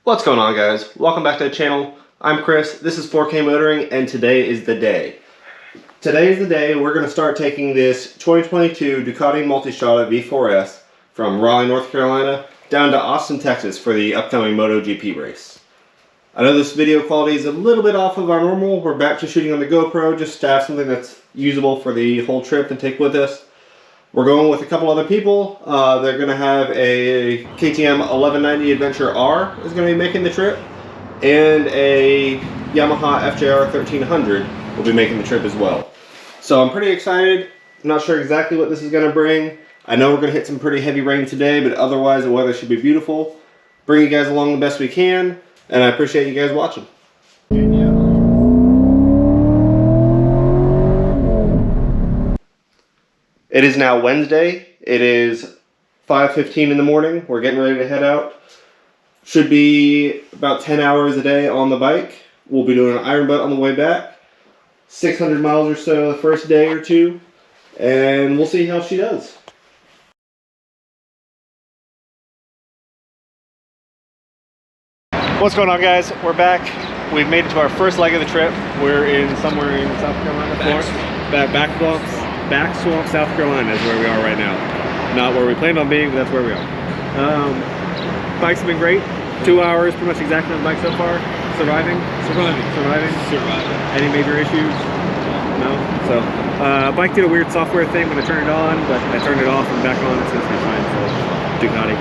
What's going on, guys? Welcome back to the channel. I'm Chris, this is 4K Motoring, and today is the day. Today is the day we're going to start taking this 2022 Ducati Multistrada V4s from Raleigh, North Carolina down to Austin, Texas for the upcoming MotoGP race. I know this video quality is a little bit off of our normal. We're back to shooting on the GoPro just to have something that's usable for the whole trip to take with us. We're going with a couple other people. They're going to have a KTM 1190 Adventure R is going to be making the trip, and a Yamaha FJR 1300 will be making the trip as well. So I'm pretty excited. I'm not sure exactly what this is going to bring. I know we're going to hit some pretty heavy rain today, but otherwise the weather should be beautiful. Bring you guys along the best we can, and I appreciate you guys watching. It is now Wednesday. It is 5:15 in the morning. We're getting ready to head out. Should be about 10 hours a day on the bike. We'll be doing an iron butt on the way back. 600 miles or so the first day or two. And we'll see how she does. What's going on, guys? We're back. We've made it to our first leg of the trip. We're in somewhere in South Carolina. Back Swamp, South Carolina is where we are right now. Not where we planned on being, but that's where we are. Bikes have been great. 2 hours, pretty much exactly on the bike so far. Surviving. Any major issues? No. So, bike did a weird software thing when I turned it on, but I turned it off and back on. It seems to be fine. So, Ducati.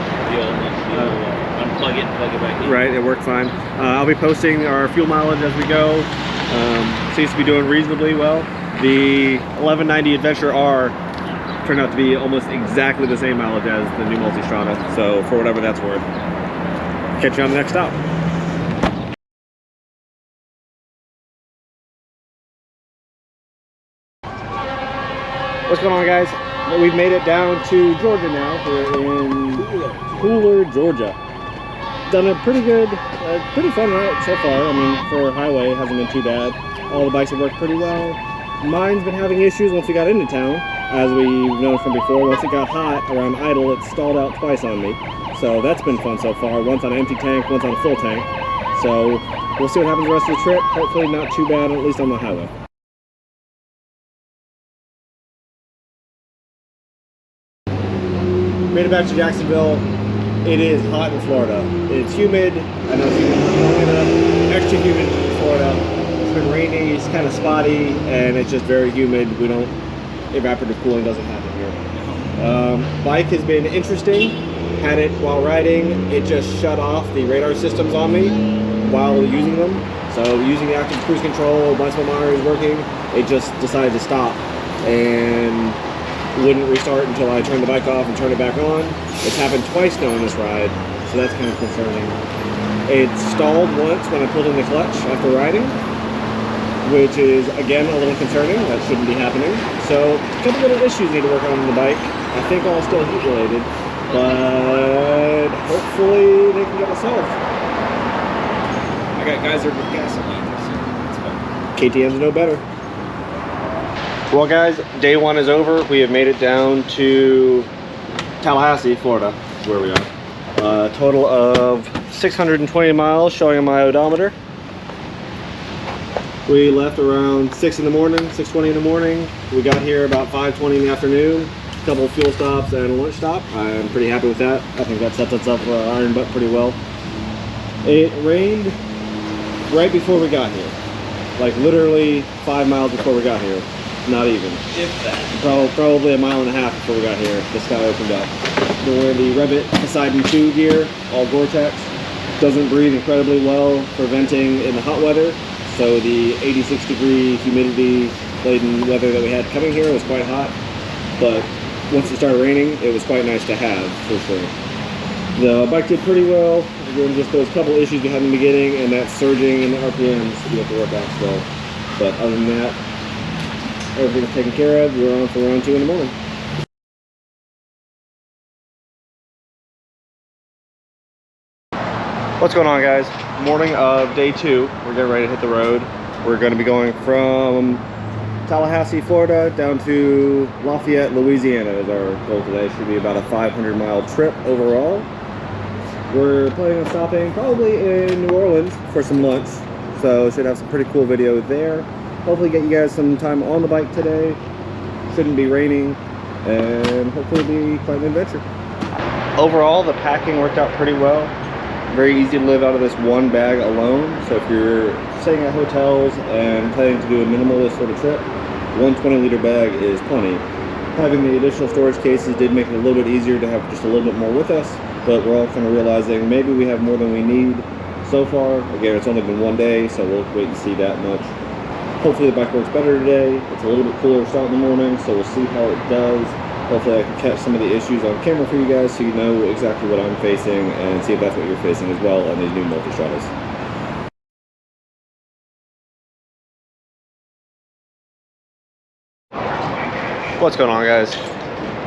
Unplug it and plug it back in. Right, it worked fine. I'll be posting our fuel mileage as we go. Seems to be doing reasonably well. The 1190 Adventure R turned out to be almost exactly the same mileage as the new Multistrada, so for whatever that's worth. Catch you on the next stop. What's going on, guys? We've made it down to Georgia now. We're in Pooler, Georgia. Done a pretty good, pretty fun route so far. I mean, for a highway, it hasn't been too bad. All the bikes have worked pretty well. Mine's been having issues once we got into town, as we've known from before. Once it got hot around idle, it stalled out twice on me. So that's been fun so far. Once on an empty tank, once on a full tank. So we'll see what happens the rest of the trip. Hopefully not too bad, at least on the highway. Made it back to Jacksonville. It is hot in Florida. It's humid. I know it's humid in Florida, extra humid in Florida. It's been rainy, it's kind of spotty, and it's just very humid. Evaporative cooling doesn't happen here. Bike has been interesting. Had it while riding, it just shut off the radar systems on me while using them. So using the active cruise control, once my monitor is working, it just decided to stop and wouldn't restart until I turned the bike off and turned it back on. It's happened twice now on this ride, so that's kind of concerning. It stalled once when I pulled in the clutch after riding, which is, again, a little concerning. That shouldn't be happening. So, a couple little issues need to work on the bike. I think all still heat related, but hopefully they can get it solved. I got guys that are with gasoline, so it's fun. KTM's no better. Well, guys, day one is over. We have made it down to Tallahassee, Florida, is where we are. A total of 620 miles showing on my odometer. We left around 6 in the morning, 6:20 in the morning. We got here about 5:20 in the afternoon. A couple of fuel stops and a lunch stop. I'm pretty happy with that. I think that sets us up for our iron butt pretty well. It rained right before we got here. Like literally 5 miles before we got here. Not even. If that. Probably a mile and a half before we got here. The sky opened up. We're wearing the Revit Poseidon 2 gear, all Gore-Tex. Doesn't breathe incredibly well for venting in the hot weather. So the 86-degree humidity-laden weather that we had coming here was quite hot. But once it started raining, it was quite nice to have, for sure. The bike did pretty well. Again, just those couple issues we had in the beginning, and that surging in the RPMs we have to work out still. But other than that, everything's taken care of. We're on for round 2 in the morning. What's going on, guys? Morning of day 2. We're getting ready to hit the road. We're going to be going from Tallahassee, Florida down to Lafayette, Louisiana is our goal today. Should be about a 500-mile trip overall. we're planning on stopping probably in New Orleans for some lunch. So should have some pretty cool video there. Hopefully get you guys some time on the bike today. Shouldn't be raining, and hopefully be quite an adventure. Overall, the packing worked out pretty well. Very easy to live out of this one bag alone. So if you're staying at hotels and planning to do a minimalist sort of trip, one 20-liter bag is plenty. Having the additional storage cases did make it a little bit easier to have just a little bit more with us, but we're all kind of realizing maybe we have more than we need so far. Again, it's only been one day, so we'll wait and see that much. Hopefully the bike works better today. It's a little bit cooler to start in the morning, so we'll see how it does. Hopefully I can catch some of the issues on camera for you guys so you know exactly what I'm facing and see if that's what you're facing as well on these new Multistradas. What's going on, guys?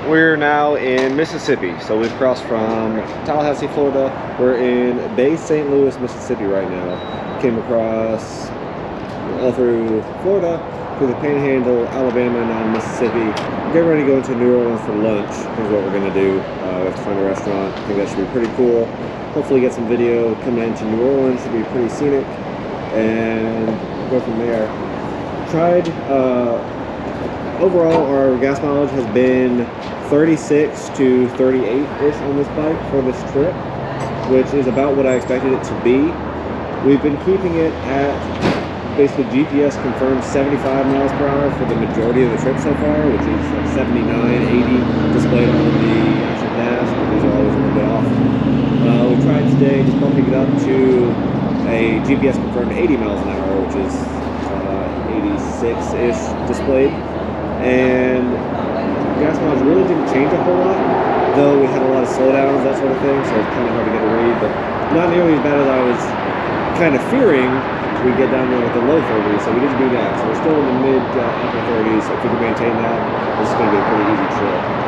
We're now in Mississippi. So we've crossed from Tallahassee, Florida. We're in Bay St. Louis, Mississippi right now. Came across all through Florida, through the Panhandle, Alabama, and now Mississippi. We're getting ready to go into New Orleans for lunch. Here's what we're gonna do. We have to find a restaurant. I think that should be pretty cool. Hopefully get some video coming into New Orleans. Should be pretty scenic, and go from there. Tried, overall our gas mileage has been 36 to 38-ish on this bike for this trip, which is about what I expected it to be. We've been keeping it at basically GPS confirmed 75 miles per hour for the majority of the trip so far, which is like 79, 80 displayed on the actual dash, but these are always a little bit off. We tried today just bumping it up to a GPS confirmed 80 miles an hour, which is 86-ish displayed. And gas mileage really didn't change a whole lot, though we had a lot of slowdowns, that sort of thing, so it's kind of hard to get a read, but not nearly as bad as I was kind of fearing. We get down there with the low 30s, so we didn't do that. So we're still in the mid upper 30s. So if we can maintain that, this is going to be a pretty easy trip.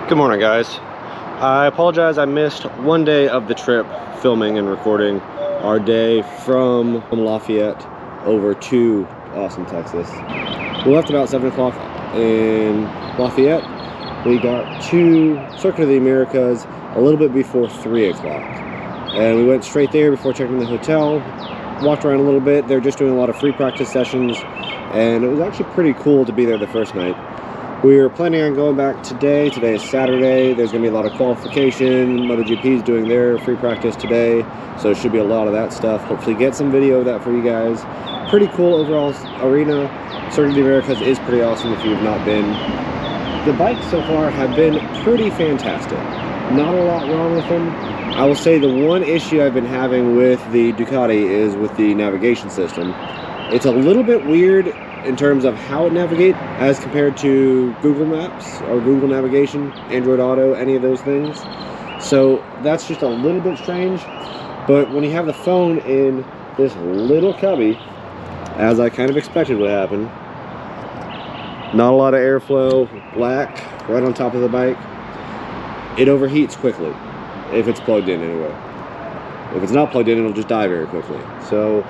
Good morning, guys. I apologize I missed one day of the trip filming and recording our day from Lafayette over to Austin, Texas. We left about 7 o'clock in Lafayette. We got to Circuit of the Americas a little bit before 3 o'clock. And we went straight there before checking the hotel. Walked around a little bit. They're just doing a lot of free practice sessions. And it was actually pretty cool to be there the first night. We were planning on going back today. Today is Saturday. There's going to be a lot of qualification. MotoGP is doing their free practice today, so there should be a lot of that stuff. Hopefully get some video of that for you guys. Pretty cool overall arena. Circuit of the Americas is pretty awesome if you've not been. The bikes so far have been pretty fantastic. Not a lot wrong with them. I will say the one issue I've been having with the Ducati is with the navigation system. It's a little bit weird in terms of how it navigates as compared to Google Maps or Google Navigation, Android Auto, any of those things. So that's just a little bit strange. But when you have the phone in this little cubby, as I kind of expected would happen, not a lot of airflow, black, right on top of the bike, it overheats quickly, if it's plugged in anyway. If it's not plugged in, it'll just die very quickly. So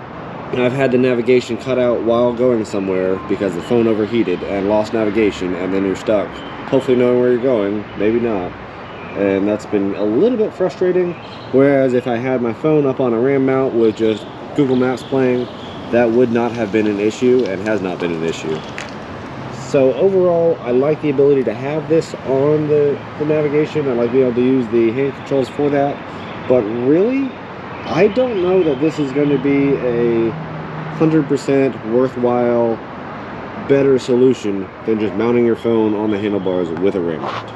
I've had the navigation cut out while going somewhere because the phone overheated and lost navigation, and then you're stuck. Hopefully knowing where you're going, maybe not. And that's been a little bit frustrating. Whereas if I had my phone up on a RAM mount with just Google Maps playing, that would not have been an issue and has not been an issue. So overall, I like the ability to have this on the navigation. I like being able to use the hand controls for that. But really, I don't know that this is going to be a 100% worthwhile, better solution than just mounting your phone on the handlebars with a RAM mount.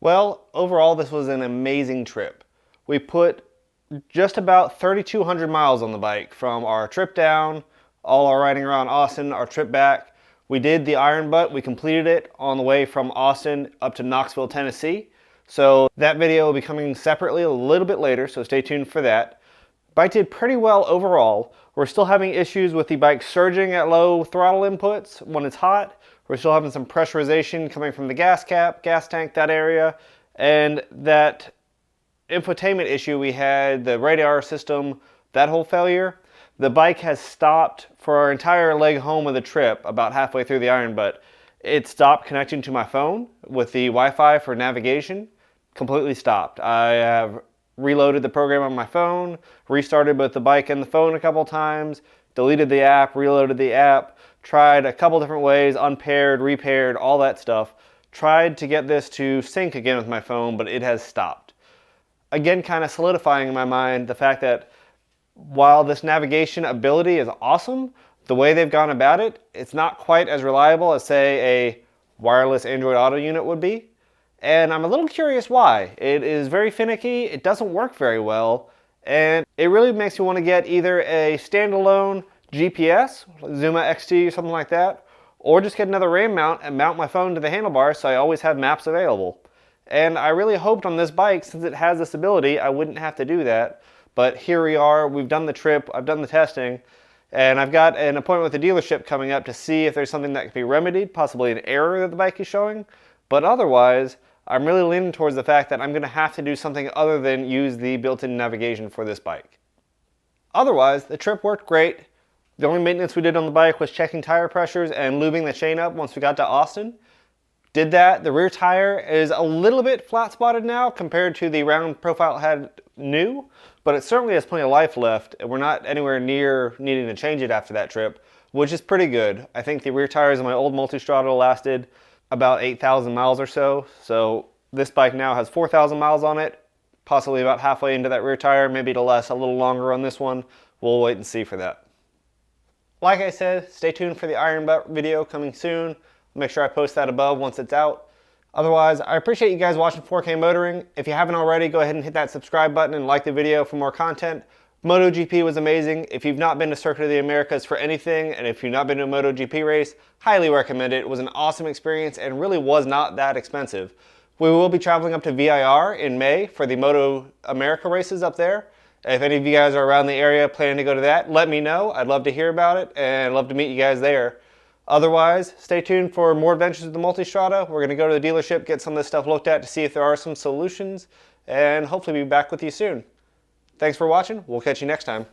Well, overall, this was an amazing trip. We put just about 3,200 miles on the bike from our trip down, all our riding around Austin, our trip back. We did the Iron Butt. We completed it on the way from Austin up to Knoxville, Tennessee. So that video will be coming separately a little bit later, so stay tuned for that. Bike did pretty well overall. We're still having issues with the bike surging at low throttle inputs when it's hot. We're still having some pressurization coming from the gas cap, gas tank, that area, and that infotainment issue we had, the radar system, that whole failure. The bike has stopped for our entire leg home of the trip, about halfway through the Iron Butt. It stopped connecting to my phone with the Wi-Fi for navigation, completely stopped. I have reloaded the program on my phone, restarted both the bike and the phone a couple times, deleted the app, reloaded the app, tried a couple different ways, unpaired, repaired, all that stuff. Tried to get this to sync again with my phone, but it has stopped. Again, kind of solidifying in my mind the fact that while this navigation ability is awesome, the way they've gone about it, it's not quite as reliable as, say, a wireless Android Auto unit would be. And I'm a little curious why. It is very finicky, it doesn't work very well, and it really makes me want to get either a standalone GPS, Zuma XT or something like that, or just get another RAM mount and mount my phone to the handlebars so I always have maps available. And I really hoped on this bike, since it has this ability, I wouldn't have to do that. But here we are, we've done the trip, I've done the testing, and I've got an appointment with the dealership coming up to see if there's something that can be remedied, possibly an error that the bike is showing. But otherwise, I'm really leaning towards the fact that I'm going to have to do something other than use the built-in navigation for this bike. Otherwise, the trip worked great. The only maintenance we did on the bike was checking tire pressures and lubing the chain up once we got to Austin. Did that. The rear tire is a little bit flat spotted now compared to the round profile it had new, but it certainly has plenty of life left, and we're not anywhere near needing to change it after that trip, which is pretty good. I think the rear tires on my old Multistrada lasted about 8,000 miles or so. So this bike now has 4,000 miles on it, possibly about halfway into that rear tire, maybe to last a little longer on this one. We'll wait and see for that. Like I said, stay tuned for the Iron Butt video coming soon. Make sure I post that above once it's out. Otherwise, I appreciate you guys watching 4K Motoring. If you haven't already, go ahead and hit that subscribe button and like the video for more content. MotoGP was amazing. If you've not been to Circuit of the Americas for anything, and if you've not been to a MotoGP race, highly recommend it. It was an awesome experience and really was not that expensive. We will be traveling up to VIR in May for the Moto America races up there. If any of you guys are around the area planning to go to that, let me know. I'd love to hear about it and love to meet you guys there. Otherwise, stay tuned for more adventures with the Multistrada. We're going to go to the dealership, get some of this stuff looked at to see if there are some solutions, and hopefully be back with you soon. Thanks for watching. We'll catch you next time.